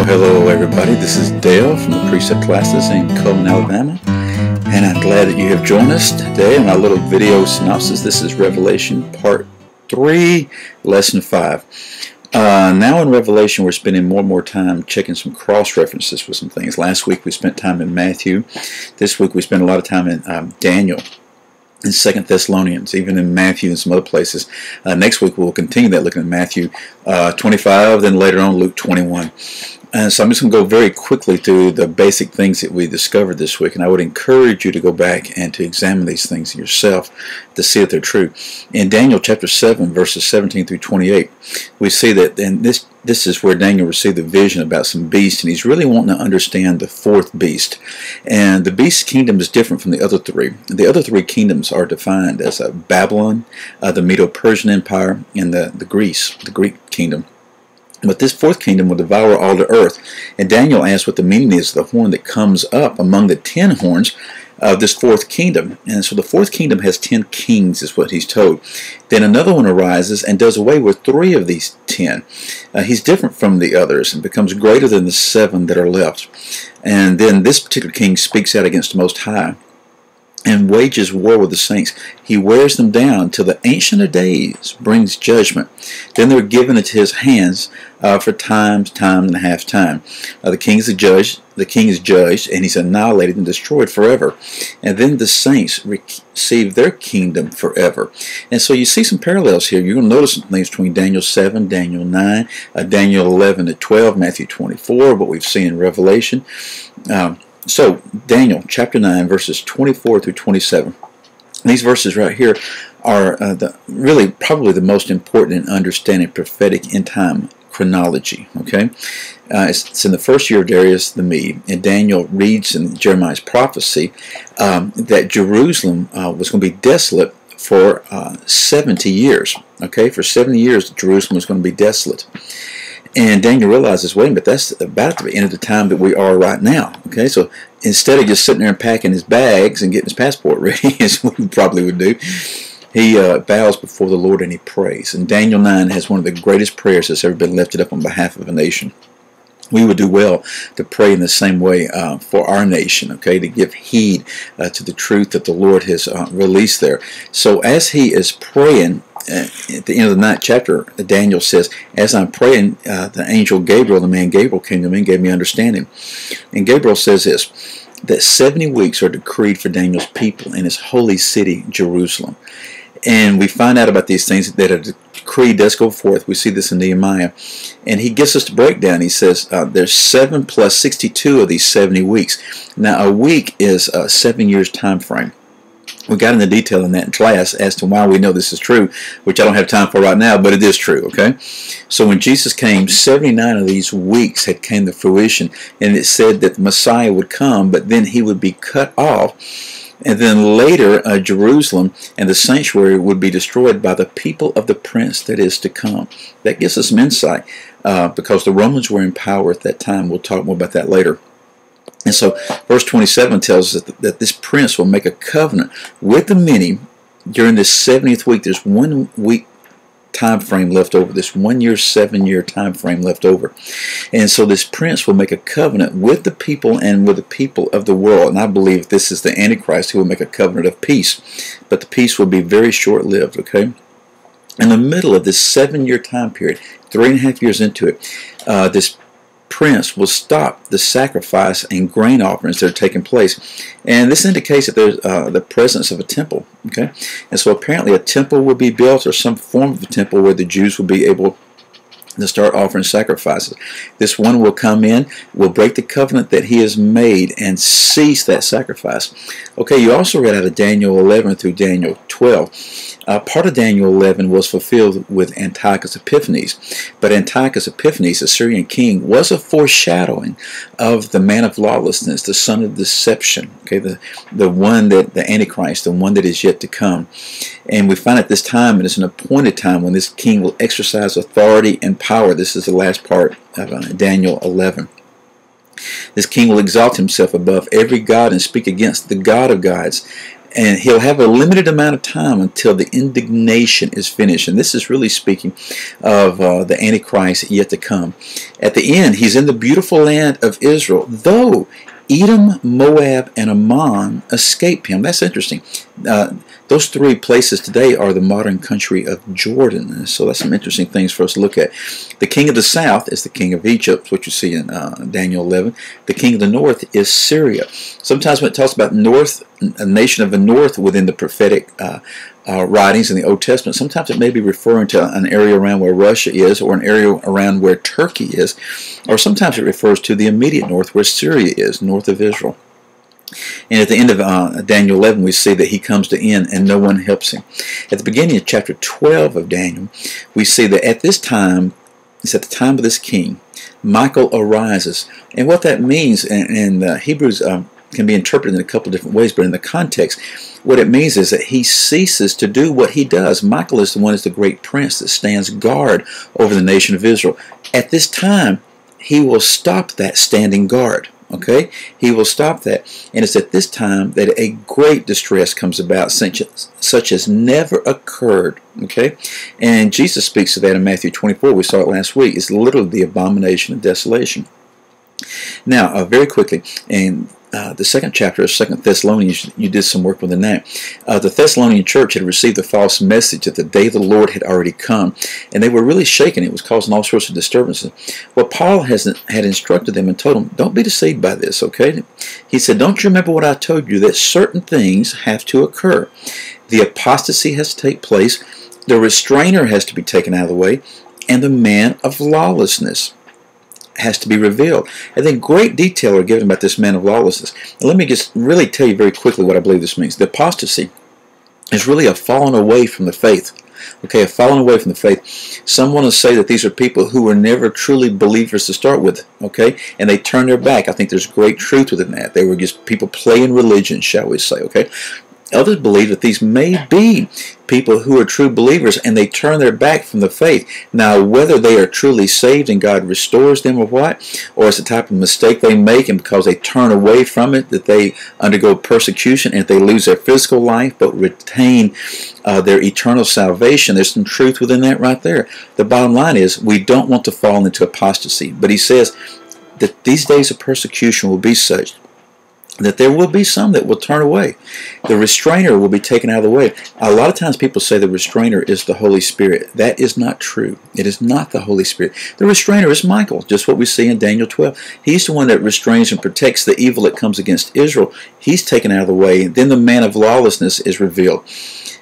Hello everybody, this is Dale from the Precept Classes in Coleman, Alabama, and I'm glad that you have joined us today on our little video synopsis. This is Revelation Part 3, Lesson 5. Now in Revelation we're spending more and more time checking some cross-references for some things. Last week we spent time in Matthew. This week we spent a lot of time in Daniel and 2 Thessalonians, even in Matthew and some other places. Next week we'll continue that, looking at Matthew 25, then later on Luke 21. So I'm just going to go very quickly through the basic things that we discovered this week, and I would encourage you to go back and to examine these things yourself to see if they're true. In Daniel chapter 7, verses 17 through 28, we see that, and this is where Daniel received the vision about some beast, and he's really wanting to understand the fourth beast. And the beast kingdom is different from the other three. The other three kingdoms are defined as Babylon, the Medo-Persian Empire, and the Greek kingdom. But this fourth kingdom will devour all the earth. And Daniel asks what the meaning is of the horn that comes up among the 10 horns of this fourth kingdom. And so the fourth kingdom has 10 kings, is what he's told. Then another one arises and does away with 3 of these 10. He's different from the others and becomes greater than the 7 that are left. And then this particular king speaks out against the Most High and wages war with the saints. He wears them down till the Ancient of Days brings judgment. Then they're given into his hands for time and a half time. The king is judged, and he's annihilated and destroyed forever. And then the saints receive their kingdom forever. And so you see some parallels here. You're going to notice some things between Daniel 7, Daniel 9, Daniel 11 to 12, Matthew 24, what we've seen in Revelation. So, Daniel chapter 9, verses 24 through 27. These verses right here are really probably the most important in understanding prophetic end-time chronology. Okay, it's in the first year of Darius the Mede, and Daniel reads in Jeremiah's prophecy that Jerusalem was going to be desolate for 70 years. Okay, for 70 years Jerusalem was going to be desolate. And Daniel realizes, wait a minute, that's about the end of the time that we are right now. Okay, so instead of just sitting there and packing his bags and getting his passport ready, as we probably would do, he bows before the Lord and he prays. And Daniel 9 has one of the greatest prayers that's ever been lifted up on behalf of a nation. We would do well to pray in the same way for our nation, okay, to give heed to the truth that the Lord has released there. So as he is praying, at the end of the 9th chapter, Daniel says, as I'm praying, the angel Gabriel, the man Gabriel, came to me and gave me understanding. And Gabriel says this, that 70 weeks are decreed for Daniel's people in his holy city, Jerusalem. And we find out about these things, that a decree does go forth. We see this in Nehemiah. And he gets us to break down. He says there's 7 plus 62 of these 70 weeks. Now, a week is a 7 years time frame. We got into detail in that in class as to why we know this is true, which I don't have time for right now, but it is true, okay? So when Jesus came, 79 of these weeks had came to fruition, and it said that the Messiah would come, but then he would be cut off, and then later Jerusalem and the sanctuary would be destroyed by the people of the prince that is to come. That gives us some insight, because the Romans were in power at that time. We'll talk more about that later. And so verse 27 tells us that this prince will make a covenant with the many during this 70th week. There's 1 week time frame left over, this 1 year, 7 year time frame left over. And so this prince will make a covenant with the people and with the people of the world. And I believe this is the Antichrist who will make a covenant of peace. But the peace will be very short-lived, okay? In the middle of this 7 year time period, 3.5 years into it, this prince will stop the sacrifice and grain offerings that are taking place, and this indicates that there's the presence of a temple. Okay, and so apparently a temple will be built, or some form of a temple where the Jews will be able to start offering sacrifices. This one will come in, will break the covenant that he has made, and cease that sacrifice. Okay, you also read out of Daniel 11 through Daniel 12. Part of Daniel 11 was fulfilled with Antiochus Epiphanes, but Antiochus Epiphanes, the Syrian king, was a foreshadowing of the man of lawlessness, the son of deception, okay, the one that, the Antichrist, the one that is yet to come. And we find at this time, it is an appointed time when this king will exercise authority and power. This is the last part of Daniel 11. This king will exalt himself above every god and speak against the God of gods. And he'll have a limited amount of time until the indignation is finished. And this is really speaking of the Antichrist yet to come. At the end, he's in the beautiful land of Israel, though Edom, Moab, and Ammon escape him. That's interesting. Those three places today are the modern country of Jordan. So that's some interesting things for us to look at. The king of the south is the king of Egypt, which you see in Daniel 11. The king of the north is Syria. Sometimes when it talks about north, a nation of the north within the prophetic writings in the Old Testament, sometimes it may be referring to an area around where Russia is, or an area around where Turkey is, or sometimes it refers to the immediate north where Syria is, north of Israel. And at the end of Daniel 11, we see that he comes to end and no one helps him. At the beginning of chapter 12 of Daniel, we see that at this time, it's at the time of this king, Michael arises. And what that means in Hebrews can be interpreted in a couple of different ways, but in the context, what it means is that he ceases to do what he does. Michael is the one, is the great prince that stands guard over the nation of Israel. At this time, he will stop that standing guard. Okay, he will stop that, and it's at this time that a great distress comes about, such as never occurred. Okay, and Jesus speaks of that in Matthew 24. We saw it last week. It's literally the abomination of desolation. Now, very quickly, in the second chapter of 2 Thessalonians, you did some work within that. The Thessalonian church had received a false message that the day of the Lord had already come, and they were really shaken. It was causing all sorts of disturbances. Well, Paul had instructed them and told them, don't be deceived by this, okay? He said, don't you remember what I told you, that certain things have to occur. The apostasy has to take place, the restrainer has to be taken out of the way, and the man of lawlessness has to be revealed. And then great detail are given about this man of lawlessness. Now, let me just really tell you very quickly what I believe this means. The apostasy is really a falling away from the faith. Okay, a falling away from the faith. Some want to say that these are people who were never truly believers to start with, okay, and they turn their back. I think there's great truth within that. They were just people playing religion, shall we say, okay. Others believe that these may be people who are true believers and they turn their back from the faith. Now, whether they are truly saved and God restores them or what, or it's the type of mistake they make and because they turn away from it that they undergo persecution and they lose their physical life but retain their eternal salvation, there's some truth within that right there. The bottom line is we don't want to fall into apostasy. But he says that these days of persecution will be such that there will be some that will turn away. The restrainer will be taken out of the way. A lot of times people say the restrainer is the Holy Spirit. That is not true. It is not the Holy Spirit. The restrainer is Michael, just what we see in Daniel 12. He's the one that restrains and protects the evil that comes against Israel. He's taken out of the way. Then the man of lawlessness is revealed.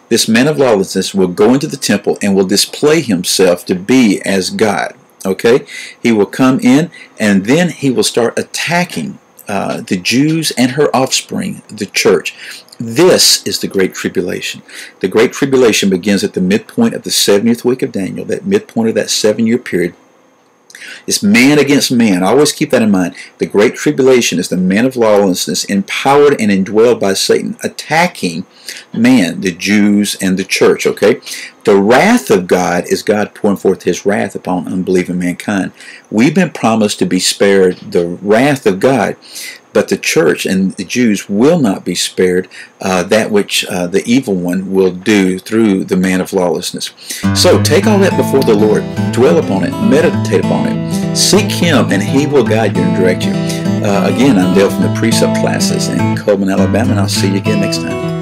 This man of lawlessness will go into the temple and will display himself to be as God. Okay? He will come in and then he will start attacking the Jews and her offspring, the church. This is the Great Tribulation. The Great Tribulation begins at the midpoint of the 70th week of Daniel, that midpoint of that 7-year period. It's man against man. Always keep that in mind. The Great Tribulation is the man of lawlessness, empowered and indwelled by Satan, attacking man, the Jews, and the church. Okay? The wrath of God is God pouring forth his wrath upon unbelieving mankind. We've been promised to be spared the wrath of God, but the church and the Jews will not be spared that which the evil one will do through the man of lawlessness. So take all that before the Lord, dwell upon it, meditate upon it, seek him, and he will guide you and direct you. Again, I'm Dale from the Precept Classes in Coleman, Alabama, and I'll see you again next time.